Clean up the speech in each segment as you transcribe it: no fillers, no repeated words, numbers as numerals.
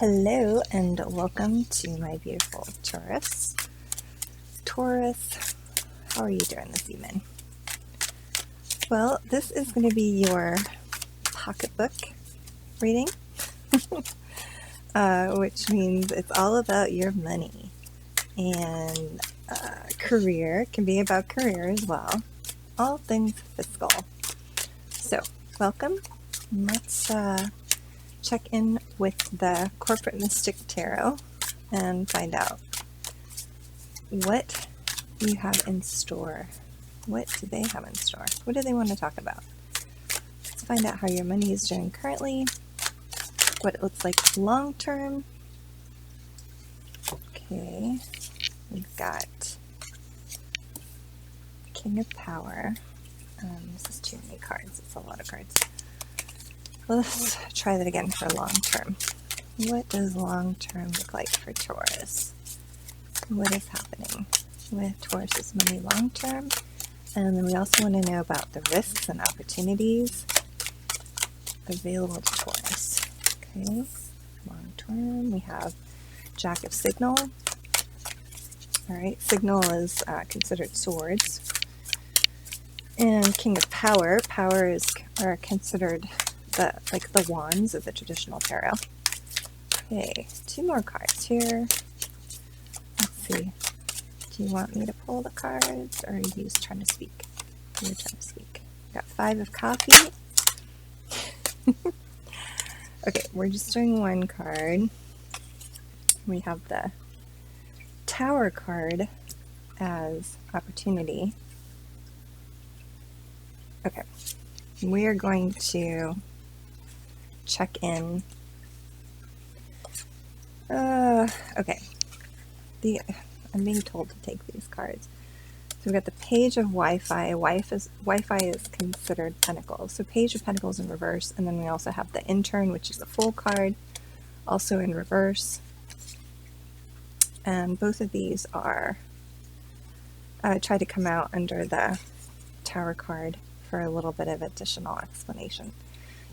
Hello and welcome to my beautiful Taurus. Taurus, how are you doing this evening? Well, this is going to be your pocketbook reading, which means it's all about your money and career. It can be about career as well. All things fiscal. So, welcome. Let's check in with the Corporate Mystic Tarot and find out what you have in store. What do they have in store? What do they want to talk about? Let's find out how your money is doing currently, what it looks like long term. Okay, we've got King of Power. This is too many cards. It's a lot of cards. Let's try that again for long term. What does long term look like for Taurus? What is happening with Taurus's money long term? And then we also want to know about the risks and opportunities available to Taurus. Okay, long term, we have Jack of Signal. All right, Signal is considered swords. And King of Power. Power are considered the wands of the traditional tarot. Okay, two more cards here. Let's see. Do you want me to pull the cards, or are you just trying to speak? You're trying to speak. Got 5 of coffee. Okay, we're just doing one card. We have the Tower card as opportunity. Okay, we are going to check in. Okay. I'm being told to take these cards. So we've got the Page of Wi-Fi. Wi-Fi is considered Pentacles. So Page of Pentacles in reverse, and then we also have the Intern, which is a full card, also in reverse. And both of these are try to come out under the Tower card for a little bit of additional explanation.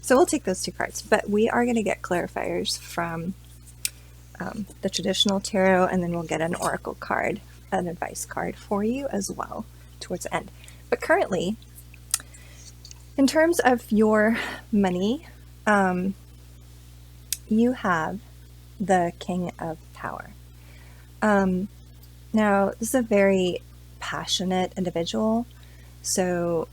So we'll take those two cards, but we are going to get clarifiers from the traditional tarot, and then we'll get an oracle card, an advice card for you as well towards the end. But currently, in terms of your money, you have the King of Power. Now, this is a very passionate individual, so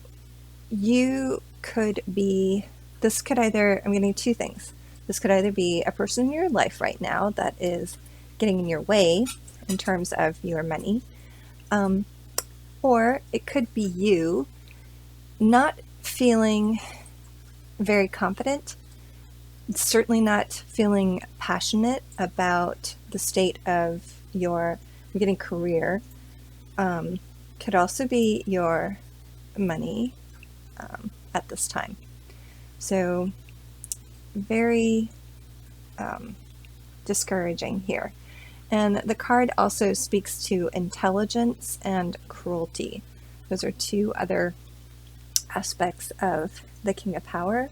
you could be, this could either, I'm getting two things. This could either be a person in your life right now that is getting in your way in terms of your money, or it could be you not feeling very confident, certainly not feeling passionate about the state of your getting career. Could also be your money at this time. So very discouraging here. And the card also speaks to intelligence and cruelty. Those are two other aspects of the King of Power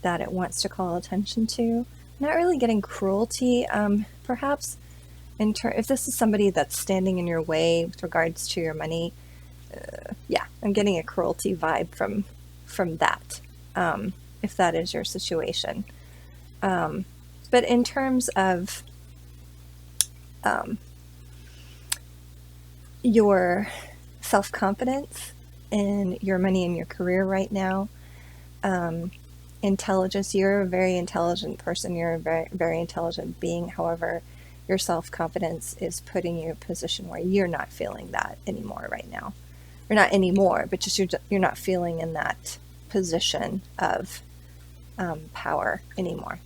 that it wants to call attention to. Not really getting cruelty, perhaps if this is somebody that's standing in your way with regards to your money, yeah, I'm getting a cruelty vibe from that, if that is your situation. But in terms of your self-confidence in your money and your career right now, intelligence, you're a very intelligent person, you're a very, very intelligent being. However, your self-confidence is putting you in a position where you're not feeling that anymore right now. Or not anymore, but just you're not feeling in that position of power anymore.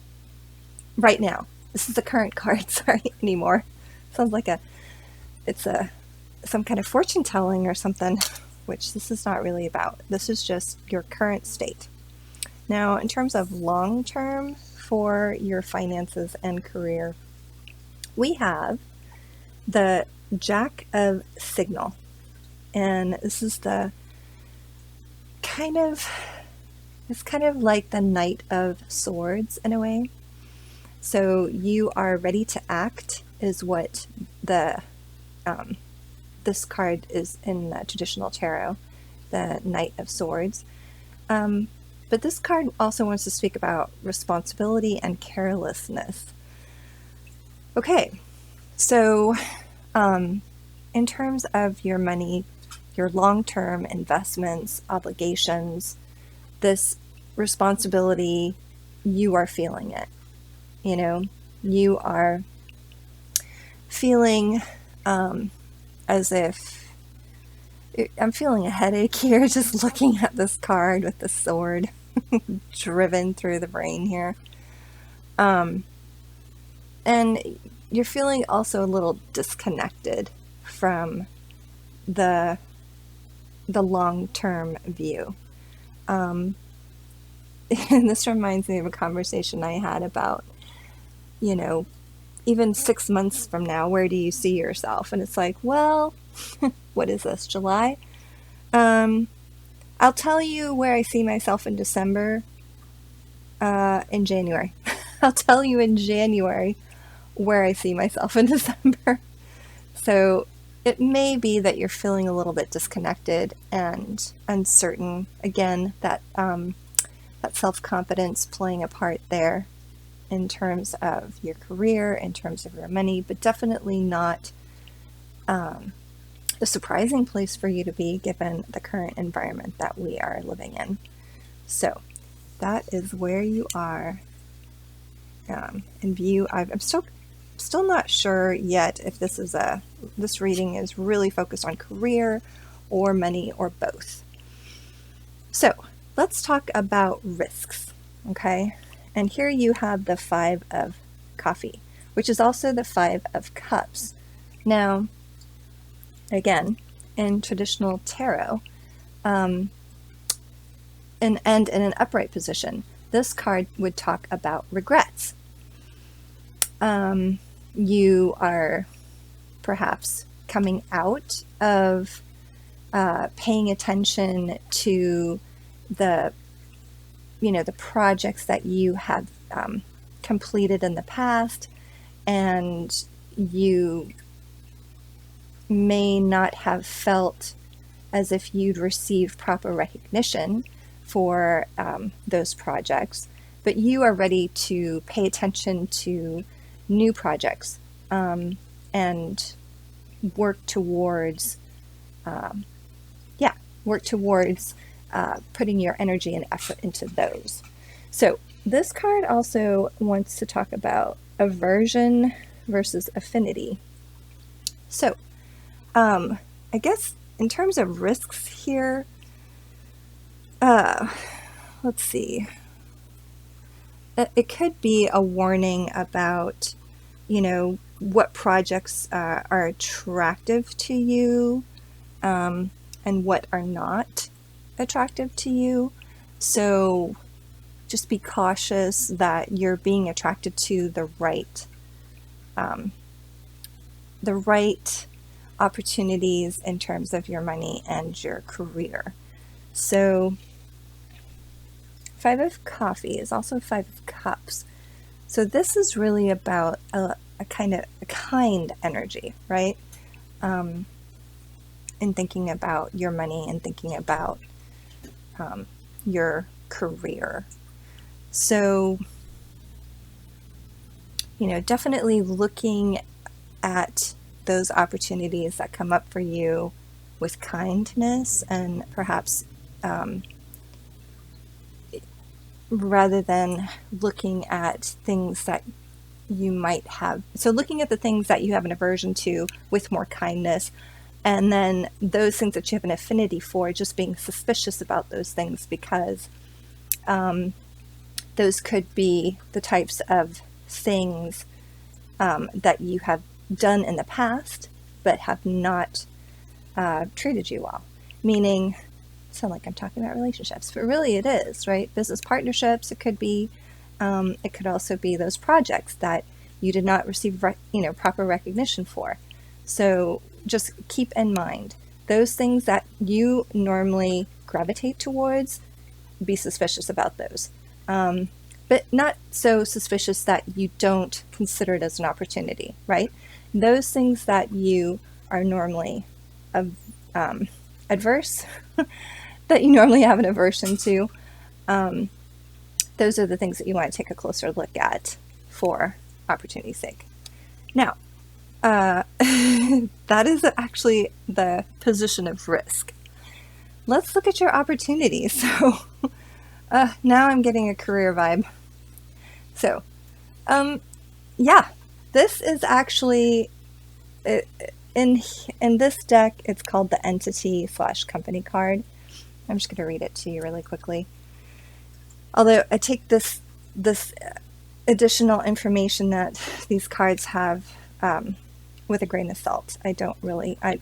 Right now. This is the current card, sorry, anymore. Sounds like it's some kind of fortune telling or something, which this is not really about. This is just your current state. Now, in terms of long term for your finances and career, we have the Jack of Signal. And this is the it's kind of like the Knight of Swords in a way. So you are ready to act is what the this card is in the traditional tarot, the Knight of Swords. But this card also wants to speak about responsibility and carelessness. Okay, so in terms of your money, your long-term investments, obligations, this responsibility, you are feeling it. You know, you are feeling as if I'm feeling a headache here just looking at this card with the sword driven through the brain here. And you're feeling also a little disconnected from the long-term view. And this reminds me of a conversation I had about, you know, even 6 months from now, where do you see yourself? And it's like, well, what is this, July? I'll tell you where I see myself in December, in January. I'll tell you in January where I see myself in December. So it may be that you're feeling a little bit disconnected and uncertain. Again, that self-confidence playing a part there in terms of your career, in terms of your money, but definitely not a surprising place for you to be given the current environment that we are living in. So that is where you are in view. I'm still not sure yet if this reading is really focused on career or money or both. So let's talk about risks, okay? And here you have the 5 of coffee, which is also the 5 of cups. Now, again, in traditional tarot, and in an upright position, this card would talk about regrets. You are perhaps coming out of paying attention to the projects that you have completed in the past, and you may not have felt as if you'd received proper recognition for those projects, but you are ready to pay attention to new projects and work towards putting your energy and effort into those. So this card also wants to talk about aversion versus affinity. So I guess in terms of risks here, let's see. It could be a warning about, what projects are attractive to you and what are not attractive to you. So just be cautious that you're being attracted to the right opportunities in terms of your money and your career. So 5 of coffee is also 5 of cups. So this is really about a kind energy, right? In thinking about your money and thinking about your career. So, definitely looking at those opportunities that come up for you with kindness and perhaps rather than looking at things that you might have. So looking at the things that you have an aversion to with more kindness, and then those things that you have an affinity for, just being suspicious about those things because those could be the types of things that you have done in the past but have not treated you well. Meaning, sound like I'm talking about relationships, but really it is, right? Business partnerships, it could be, it could also be those projects that you did not receive, proper recognition for. So just keep in mind, those things that you normally gravitate towards, be suspicious about those. but not so suspicious that you don't consider it as an opportunity, right? Those things that you are normally adverse, that you normally have an aversion to, those are the things that you want to take a closer look at for opportunity's sake. Now, that is actually the position of risk. Let's look at your opportunities. So now I'm getting a career vibe. So, yeah, this is actually, in this deck, it's called the Entity/Company card. I'm just going to read it to you really quickly. Although I take this additional information that these cards have with a grain of salt. I don't really, I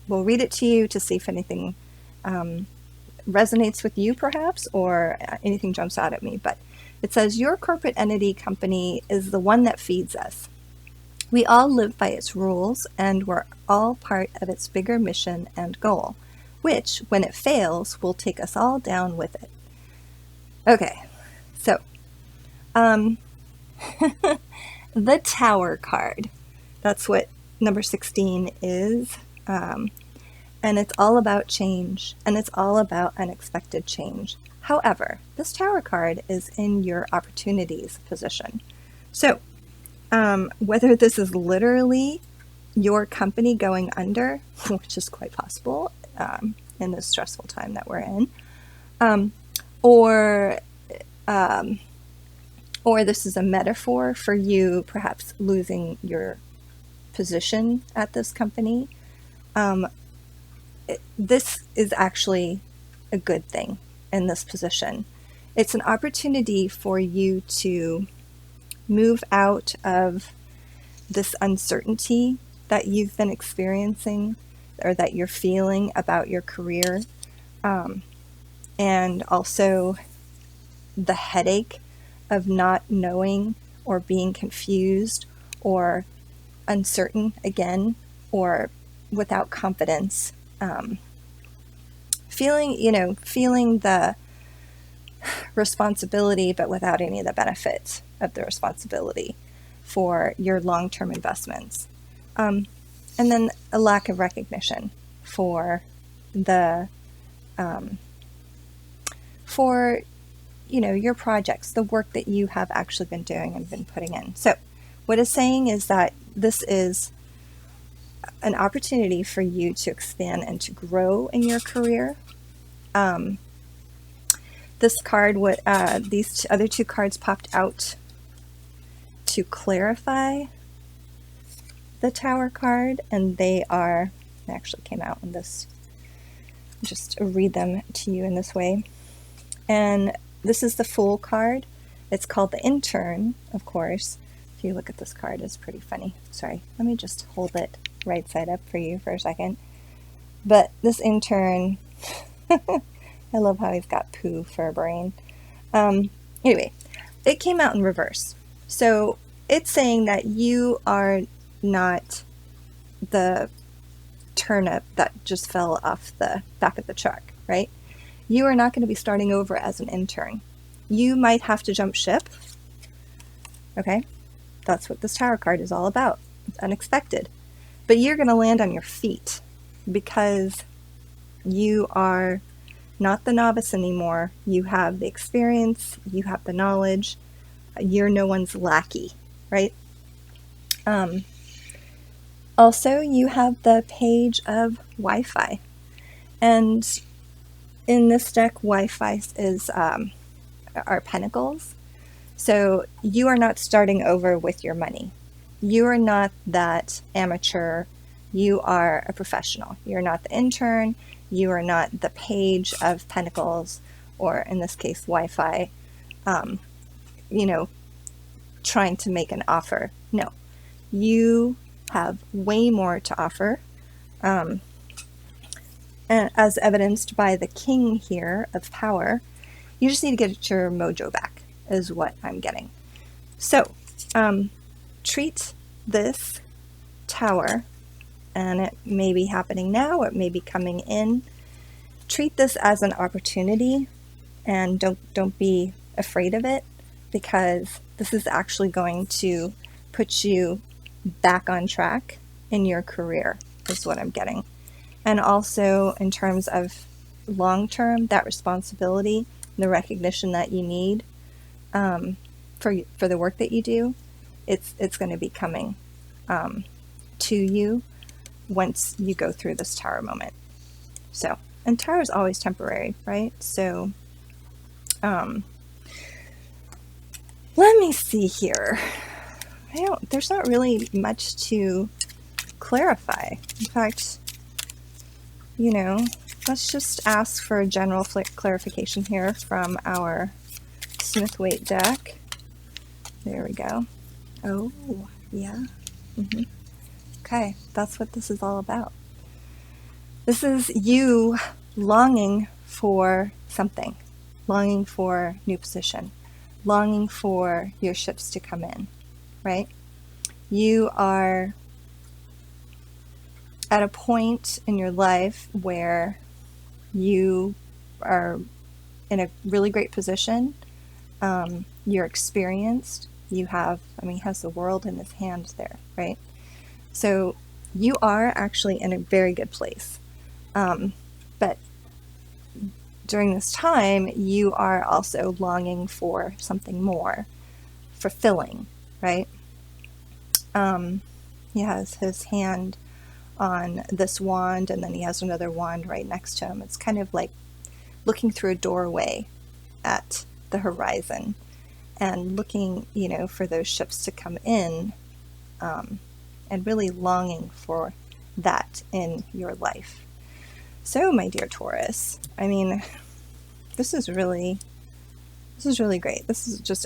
will read it to you to see if anything resonates with you perhaps, or anything jumps out at me. But it says, your corporate entity company is the one that feeds us. We all live by its rules, and we're all part of its bigger mission and goal, which, when it fails, will take us all down with it. Okay, so the Tower card. That's what number 16 is. And it's all about change, and it's all about unexpected change. However, this Tower card is in your opportunities position. So, whether this is literally your company going under, which is quite possible in this stressful time that we're in, or this is a metaphor for you perhaps losing your position at this company, this is actually a good thing in this position. It's an opportunity for you to move out of this uncertainty that you've been experiencing or that you're feeling about your career, and also the headache of not knowing or being confused or uncertain again, or without confidence, feeling the responsibility but without any of the benefits of the responsibility for your long-term investments, and then a lack of recognition for the your projects, the work that you have actually been doing and been putting in. So what it's saying is that this is an opportunity for you to expand and to grow in your career. This card, these other two cards popped out to clarify the Tower card, and they actually came out in this, just read them to you in this way. And this is the Fool card. It's called the Intern, of course. If you look at this card, it's pretty funny. Sorry, let me just hold it right side up for you for a second. But this Intern, I love how he's got poo for a brain. Anyway, it came out in reverse. So it's saying that you are not the turnip that just fell off the back of the truck, right? You are not going to be starting over as an intern. You might have to jump ship. Okay? That's what this Tower card is all about. It's unexpected. But you're going to land on your feet because you are not the novice anymore. You have the experience. You have the knowledge. You're no one's lackey, right? Also, you have the Page of Wi-Fi. And in this deck, Wi-Fi is are pentacles. So you are not starting over with your money. You are not that amateur. You are a professional. You're not the intern. You are not the Page of Pentacles, or in this case, Wi-Fi, trying to make an offer. No, you have way more to offer. And as evidenced by the King here of Power, you just need to get your mojo back, is what I'm getting. So, treat this Tower, and it may be happening now, it may be coming in. Treat this as an opportunity, and don't be afraid of it. because this is actually going to put you back on track in your career, is what I'm getting. And also in terms of long term, that responsibility, the recognition that you need for the work that you do, it's going to be coming to you once you go through this Tower moment. So, and Tower is always temporary, right? So, let me see here. There's not really much to clarify. In fact, let's just ask for a general clarification here from our Smith-Waite deck. There we go. Oh, yeah. Okay, that's what this is all about. This is you longing for something, longing for new position, longing for your ships to come in, right? You are at a point in your life where you are in a really great position. You're experienced. You have, he has the world in his hands there, right? So you are actually in a very good place. But during this time, you are also longing for something more fulfilling, right? He has his hand on this wand, and then he has another wand right next to him. It's kind of like looking through a doorway at the horizon and looking, for those ships to come in, and really longing for that in your life. So, my dear Taurus, this is really great. This is just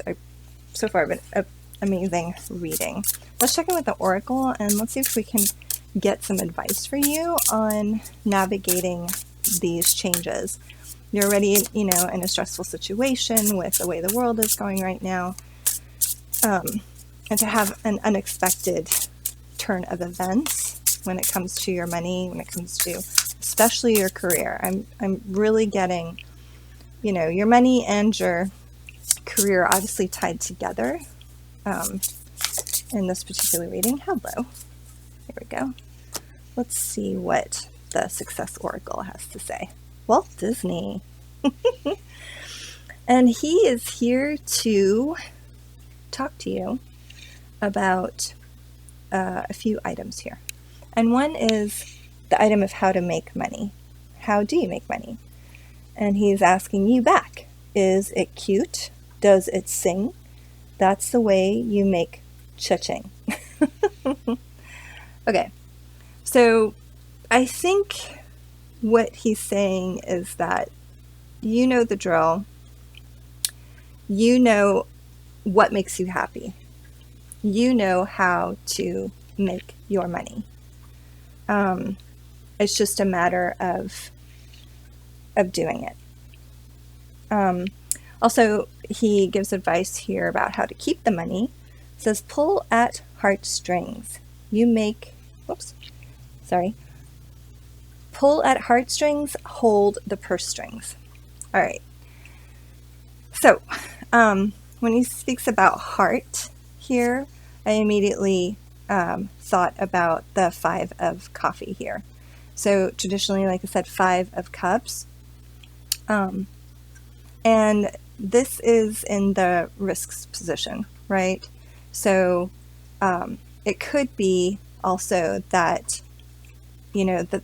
so far been an amazing reading. Let's check in with the Oracle and let's see if we can get some advice for you on navigating these changes. You're already, in a stressful situation with the way the world is going right now, and to have an unexpected turn of events when it comes to your money, when it comes to especially your career. I'm really getting, your money and your career obviously tied together in this particular reading. Hello. There we go. Let's see what the Success Oracle has to say. Walt Disney. And he is here to talk to you about a few items here. And one is the item of how to make money. How do you make money? And he's asking you back, is it cute? Does it sing? That's the way you make cha-ching. Okay, so I think what he's saying is that you know the drill. You know what makes you happy. You know how to make your money. It's just a matter of doing it. Also, he gives advice here about how to keep the money. It says, pull at heartstrings. Pull at heartstrings, hold the purse strings. All right. So, when he speaks about heart here, I immediately thought about the 5 of coffee here. So traditionally, like I said, 5 of cups. And this is in the risks position, right? So it could be also that, the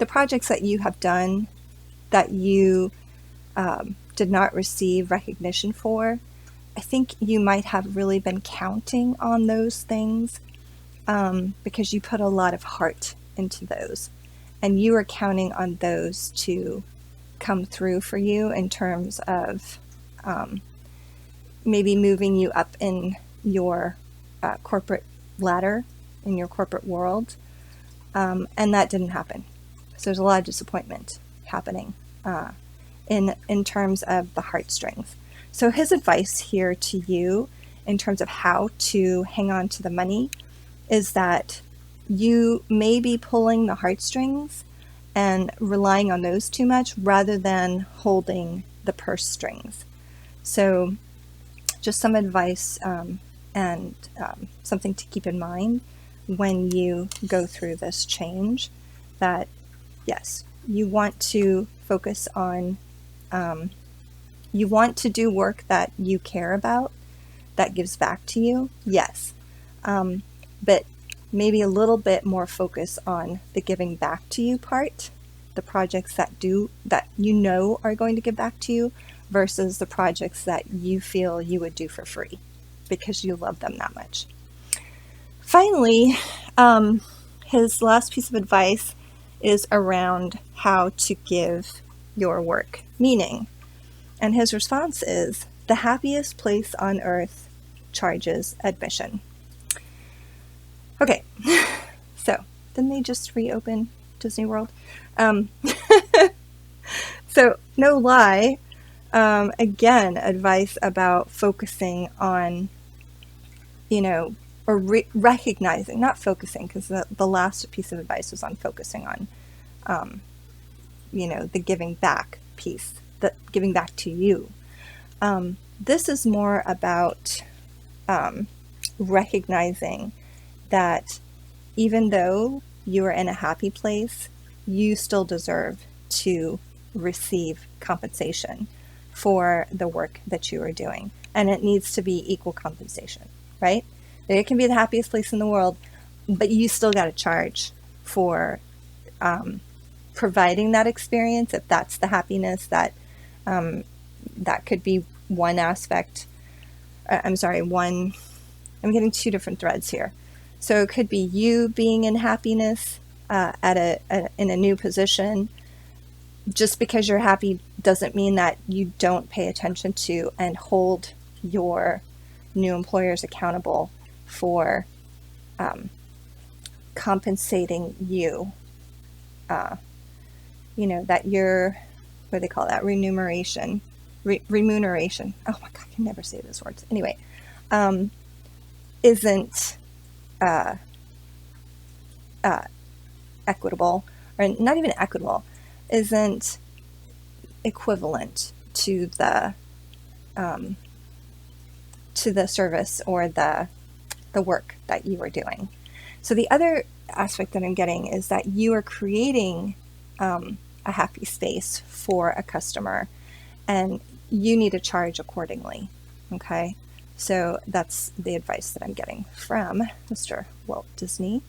projects that you have done that you did not receive recognition for, I think you might have really been counting on those things because you put a lot of heart into those. And you are counting on those to come through for you in terms of maybe moving you up in your corporate ladder, in your corporate world. And that didn't happen. So there's a lot of disappointment happening in terms of the heartstrings. So his advice here to you in terms of how to hang on to the money is that you may be pulling the heartstrings and relying on those too much rather than holding the purse strings. So just some advice and something to keep in mind when you go through this change, that yes, you want to focus on, you want to do work that you care about, that gives back to you, yes, but maybe a little bit more focus on the giving back to you part, the projects that you know are going to give back to you versus the projects that you feel you would do for free because you love them that much. Finally, his last piece of advice is around how to give your work meaning. And his response is, the happiest place on earth charges admission. Okay, so didn't they just reopen Disney World? So no lie, again, advice about focusing on, or recognizing, not focusing, because the last piece of advice was on focusing on, the giving back piece, the giving back to you. This is more about recognizing that even though you are in a happy place, you still deserve to receive compensation for the work that you are doing. And it needs to be equal compensation, right? It can be the happiest place in the world, but you still got to charge for providing that experience, if that's the happiness that could be one aspect. I'm getting two different threads here. So it could be you being in happiness in a new position. Just because you're happy doesn't mean that you don't pay attention to and hold your new employers accountable for compensating you. That your, what do they call that? Remuneration. Oh my God, I can never say those words. Anyway, isn't equitable, or not even equitable, isn't equivalent to the service or the work that you are doing. So the other aspect that I'm getting is that you are creating a happy space for a customer, and you need to charge accordingly. Okay, so that's the advice that I'm getting from Mr. Walt Disney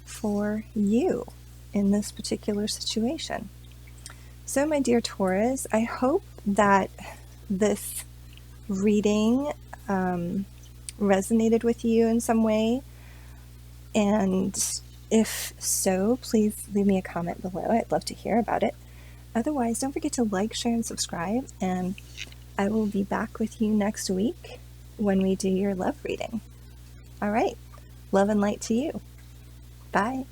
for you in this particular situation. So my dear Taurus, I hope that this reading resonated with you in some way, and if so, please leave me a comment below. I'd love to hear about it. Otherwise, don't forget to like, share, and subscribe, and I will be back with you next week when we do your love reading. All right, love and light to you. Bye.